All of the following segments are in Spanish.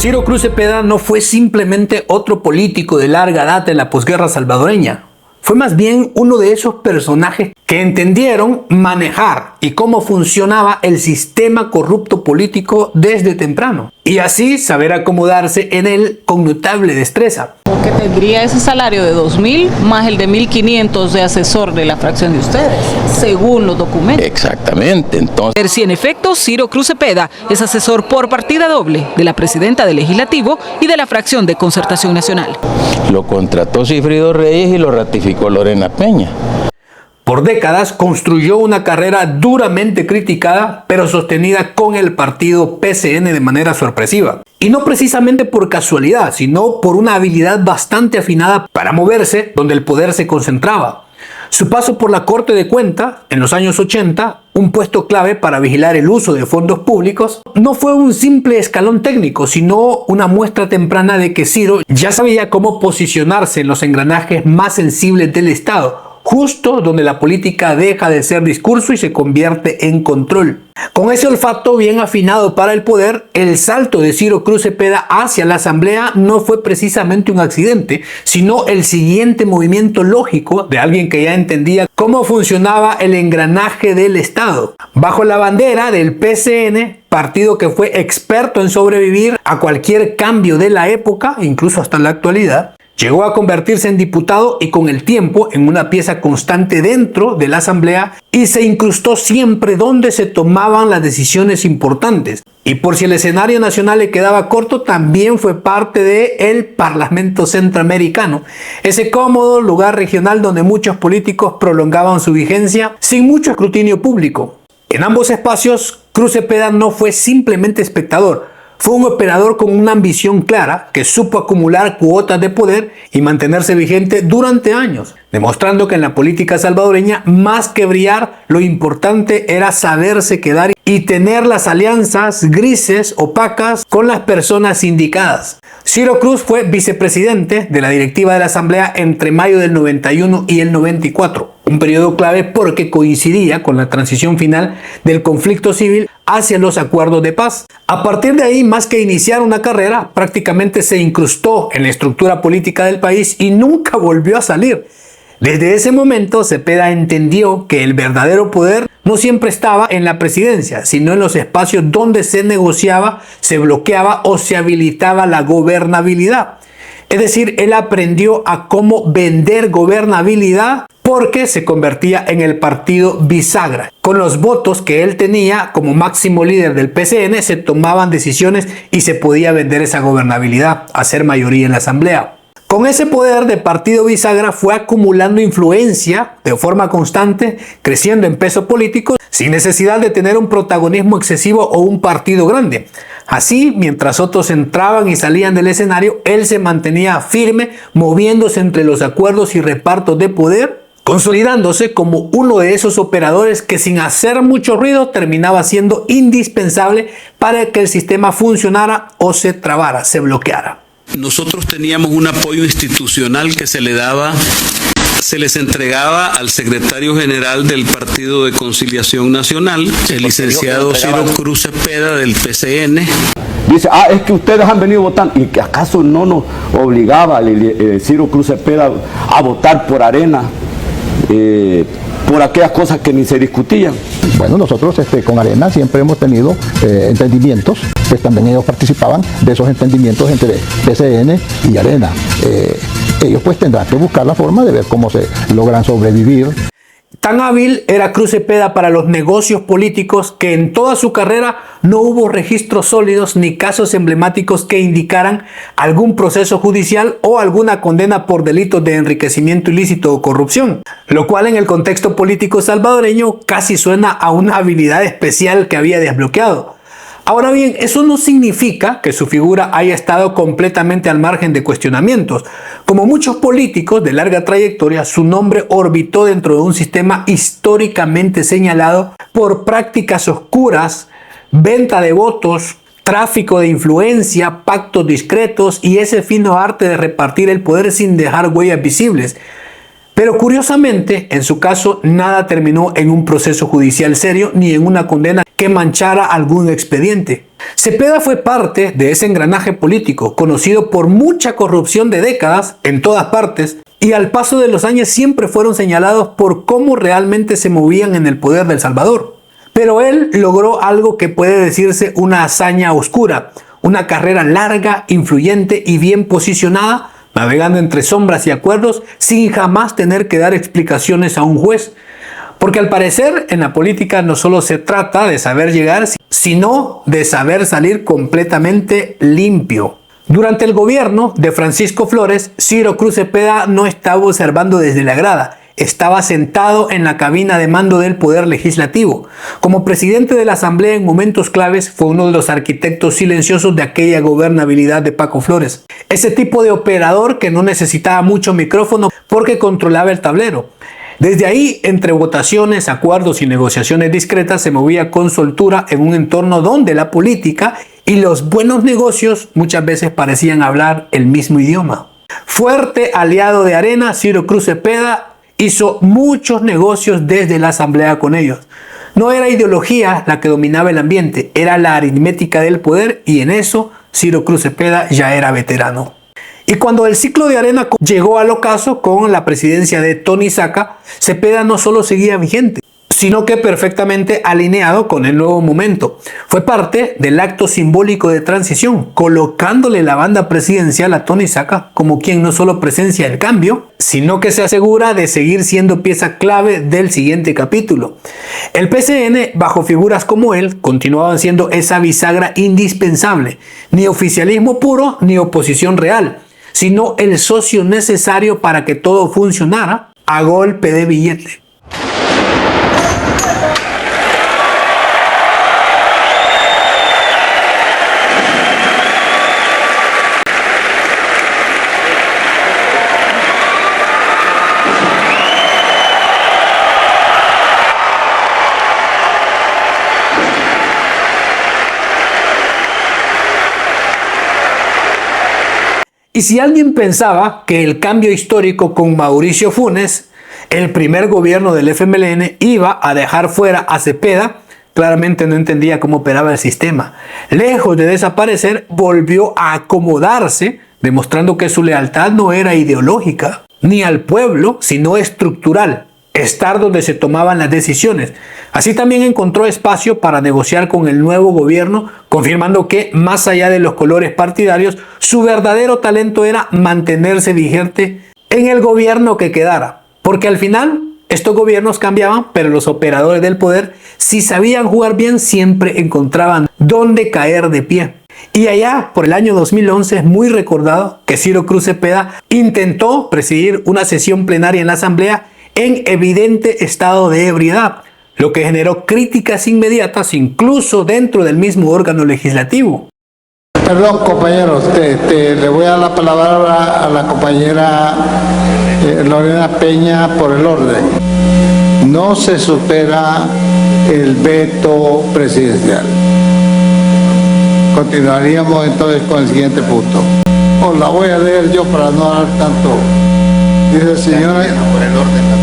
Ciro Cruz Cepeda no fue simplemente otro político de larga data en la posguerra salvadoreña. Fue más bien uno de esos personajes que entendieron manejar y cómo funcionaba el sistema corrupto político desde temprano, y así saber acomodarse en él con notable destreza. Que tendría ese salario de 2.000 más el de 1.500 de asesor de la fracción de ustedes, según los documentos. Exactamente, entonces. Ver si en efecto Ciro Cruz Cepeda es asesor por partida doble de la presidenta del Legislativo y de la fracción de Concertación Nacional. Lo contrató Sigfrido Reyes y lo ratificó Lorena Peña. Por décadas construyó una carrera duramente criticada, pero sostenida con el partido PCN de manera sorpresiva. Y no precisamente por casualidad, sino por una habilidad bastante afinada para moverse donde el poder se concentraba. Su paso por la Corte de Cuentas en los años 80, un puesto clave para vigilar el uso de fondos públicos, no fue un simple escalón técnico, sino una muestra temprana de que Ciro ya sabía cómo posicionarse en los engranajes más sensibles del Estado, justo donde la política deja de ser discurso y se convierte en control. Con ese olfato bien afinado para el poder, el salto de Ciro Cruz Cepeda hacia la Asamblea no fue precisamente un accidente, sino el siguiente movimiento lógico de alguien que ya entendía cómo funcionaba el engranaje del Estado. Bajo la bandera del PCN, partido que fue experto en sobrevivir a cualquier cambio de la época, incluso hasta la actualidad, llegó a convertirse en diputado y con el tiempo en una pieza constante dentro de la Asamblea, y se incrustó siempre donde se tomaban las decisiones importantes. Y por si el escenario nacional le quedaba corto, también fue parte del Parlamento Centroamericano, ese cómodo lugar regional donde muchos políticos prolongaban su vigencia sin mucho escrutinio público. En ambos espacios, Cruz Cepeda no fue simplemente espectador. Fue un operador con una ambición clara que supo acumular cuotas de poder y mantenerse vigente durante años, demostrando que en la política salvadoreña, más que brillar, lo importante era saberse quedar y tener las alianzas grises, opacas, con las personas indicadas. Ciro Cruz fue vicepresidente de la directiva de la Asamblea entre mayo del 91 y el 94, un periodo clave porque coincidía con la transición final del conflicto civil hacia los acuerdos de paz. A partir de ahí, más que iniciar una carrera, prácticamente se incrustó en la estructura política del país y nunca volvió a salir. Desde ese momento, Cepeda entendió que el verdadero poder no siempre estaba en la presidencia, sino en los espacios donde se negociaba, se bloqueaba o se habilitaba la gobernabilidad. Es decir, él aprendió a cómo vender gobernabilidad porque se convertía en el partido bisagra. Con los votos que él tenía como máximo líder del PCN, se tomaban decisiones y se podía vender esa gobernabilidad, hacer mayoría en la Asamblea. Con ese poder de partido bisagra fue acumulando influencia de forma constante, creciendo en peso político, sin necesidad de tener un protagonismo excesivo o un partido grande. Así, mientras otros entraban y salían del escenario, él se mantenía firme, moviéndose entre los acuerdos y repartos de poder, consolidándose como uno de esos operadores que sin hacer mucho ruido terminaba siendo indispensable para que el sistema funcionara o se trabara, se bloqueara. Nosotros teníamos un apoyo institucional que se les entregaba al secretario general del Partido de Conciliación Nacional, el licenciado Ciro Cruz Cepeda del PCN. Dice, es que ustedes han venido votando. ¿Y que acaso no nos obligaba Ciro Cruz Cepeda a votar por Arena? Por aquellas cosas que ni se discutían. Bueno, nosotros con Arena siempre hemos tenido entendimientos, pues también ellos participaban de esos entendimientos entre PCN y Arena. Ellos pues tendrán que buscar la forma de ver cómo se logran sobrevivir. Tan hábil era Cruz Cepeda para los negocios políticos que en toda su carrera no hubo registros sólidos ni casos emblemáticos que indicaran algún proceso judicial o alguna condena por delitos de enriquecimiento ilícito o corrupción, lo cual en el contexto político salvadoreño casi suena a una habilidad especial que había desbloqueado. Ahora bien, eso no significa que su figura haya estado completamente al margen de cuestionamientos. Como muchos políticos de larga trayectoria, su nombre orbitó dentro de un sistema históricamente señalado por prácticas oscuras, venta de votos, tráfico de influencia, pactos discretos y ese fino arte de repartir el poder sin dejar huellas visibles. Pero curiosamente, en su caso, nada terminó en un proceso judicial serio ni en una condena que manchara algún expediente. Cepeda fue parte de ese engranaje político, conocido por mucha corrupción de décadas en todas partes, y al paso de los años siempre fueron señalados por cómo realmente se movían en el poder de El Salvador. Pero él logró algo que puede decirse una hazaña oscura, una carrera larga, influyente y bien posicionada, navegando entre sombras y acuerdos sin jamás tener que dar explicaciones a un juez. Porque al parecer en la política no solo se trata de saber llegar, sino de saber salir completamente limpio. Durante el gobierno de Francisco Flores, Ciro Cruz Cepeda no estaba observando desde la grada, estaba sentado en la cabina de mando del Poder Legislativo. Como presidente de la Asamblea en momentos claves, fue uno de los arquitectos silenciosos de aquella gobernabilidad de Paco Flores. Ese tipo de operador que no necesitaba mucho micrófono porque controlaba el tablero. Desde ahí, entre votaciones, acuerdos y negociaciones discretas, se movía con soltura en un entorno donde la política y los buenos negocios muchas veces parecían hablar el mismo idioma. Fuerte aliado de Arena, Ciro Cruz Cepeda hizo muchos negocios desde la Asamblea con ellos. No era ideología la que dominaba el ambiente, era la aritmética del poder, y en eso Ciro Cruz Cepeda ya era veterano. Y cuando el ciclo de Arena llegó al ocaso con la presidencia de Tony Saca, Cepeda no solo seguía vigente, sino que perfectamente alineado con el nuevo momento. Fue parte del acto simbólico de transición, colocándole la banda presidencial a Tony Saca como quien no solo presencia el cambio, sino que se asegura de seguir siendo pieza clave del siguiente capítulo. El PCN, bajo figuras como él, continuaban siendo esa bisagra indispensable, ni oficialismo puro ni oposición real, sino el socio necesario para que todo funcionara a golpe de billete. Y si alguien pensaba que el cambio histórico con Mauricio Funes, el primer gobierno del FMLN, iba a dejar fuera a Cepeda, claramente no entendía cómo operaba el sistema. Lejos de desaparecer, volvió a acomodarse, demostrando que su lealtad no era ideológica, ni al pueblo, sino estructural. Estar donde se tomaban las decisiones. Así también encontró espacio para negociar con el nuevo gobierno, confirmando que, más allá de los colores partidarios, su verdadero talento era mantenerse vigente en el gobierno que quedara. Porque al final, estos gobiernos cambiaban, pero los operadores del poder, si sabían jugar bien, siempre encontraban dónde caer de pie. Y allá, por el año 2011, es muy recordado que Ciro Cruz Cepeda intentó presidir una sesión plenaria en la Asamblea en evidente estado de ebriedad, lo que generó críticas inmediatas incluso dentro del mismo órgano legislativo. Perdón, compañeros, le voy a dar la palabra a la compañera Lorena Peña por el orden. No se supera el veto presidencial. Continuaríamos entonces con el siguiente punto. La voy a leer yo para no dar tanto. Dice señora, por el orden.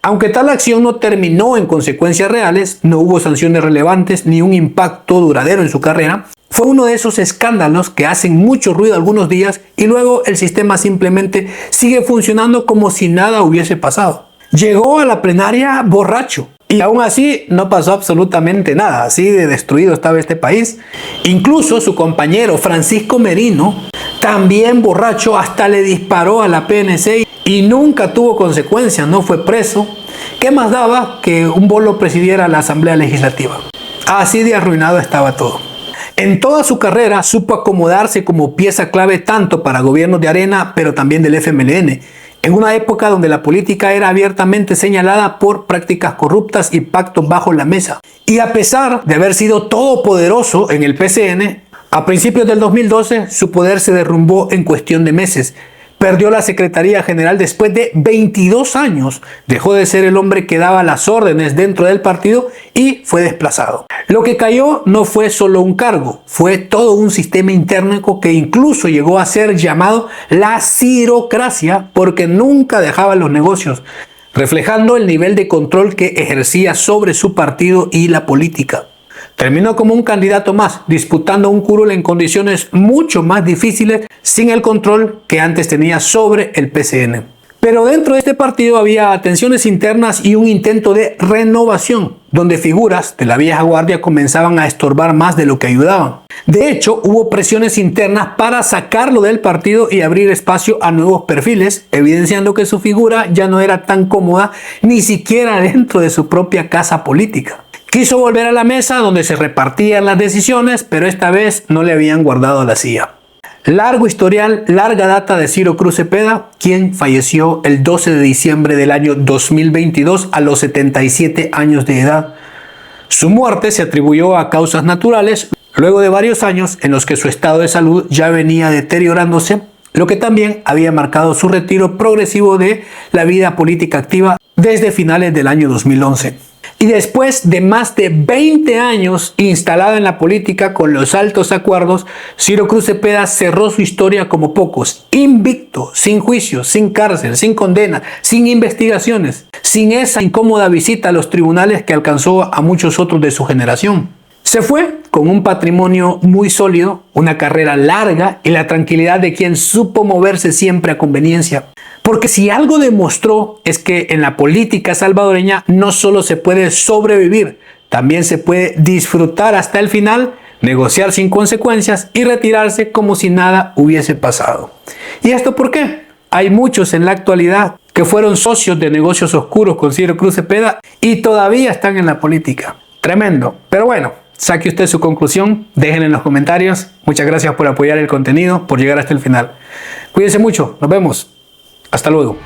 Aunque tal acción no terminó en consecuencias reales, no hubo sanciones relevantes ni un impacto duradero en su carrera, fue uno de esos escándalos que hacen mucho ruido algunos días y luego el sistema simplemente sigue funcionando como si nada hubiese pasado. Llegó a la plenaria borracho y aún así no pasó absolutamente nada, así de destruido estaba este país. Incluso su compañero Francisco Merino, también borracho, hasta le disparó a la PNC y nunca tuvo consecuencias, no fue preso. ¿Qué más daba que un bolo presidiera la Asamblea Legislativa? Así de arruinado estaba todo. En toda su carrera supo acomodarse como pieza clave tanto para gobiernos de Arena, pero también del FMLN, en una época donde la política era abiertamente señalada por prácticas corruptas y pactos bajo la mesa. Y a pesar de haber sido todopoderoso en el PCN, a principios del 2012 su poder se derrumbó en cuestión de meses. Perdió la Secretaría General después de 22 años. Dejó de ser el hombre que daba las órdenes dentro del partido y fue desplazado. Lo que cayó no fue solo un cargo, fue todo un sistema interno que incluso llegó a ser llamado la cirocracia porque nunca dejaba los negocios. reflejando el nivel de control que ejercía sobre su partido y la política. Terminó como un candidato más, disputando un curul en condiciones mucho más difíciles, sin el control que antes tenía sobre el PCN. Pero dentro de este partido había tensiones internas y un intento de renovación, donde figuras de la vieja guardia comenzaban a estorbar más de lo que ayudaban. De hecho, hubo presiones internas para sacarlo del partido y abrir espacio a nuevos perfiles, evidenciando que su figura ya no era tan cómoda ni siquiera dentro de su propia casa política. Quiso volver a la mesa donde se repartían las decisiones, pero esta vez no le habían guardado la silla. Largo historial, larga data de Ciro Cruz Cepeda, quien falleció el 12 de diciembre del año 2022 a los 77 años de edad. Su muerte se atribuyó a causas naturales, luego de varios años en los que su estado de salud ya venía deteriorándose, lo que también había marcado su retiro progresivo de la vida política activa desde finales del año 2011. Y después de más de 20 años instalado en la política con los altos acuerdos, Ciro Cruz Cepeda cerró su historia como pocos, invicto, sin juicio, sin cárcel, sin condena, sin investigaciones, sin esa incómoda visita a los tribunales que alcanzó a muchos otros de su generación. Se fue con un patrimonio muy sólido, una carrera larga y la tranquilidad de quien supo moverse siempre a conveniencia. Porque si algo demostró es que en la política salvadoreña no solo se puede sobrevivir, también se puede disfrutar hasta el final, negociar sin consecuencias y retirarse como si nada hubiese pasado. ¿Y esto por qué? Hay muchos en la actualidad que fueron socios de negocios oscuros con Ciro Cruz Cepeda y todavía están en la política. Tremendo. Pero bueno, saque usted su conclusión, déjenla en los comentarios. Muchas gracias por apoyar el contenido, por llegar hasta el final. Cuídense mucho, nos vemos. Hasta luego.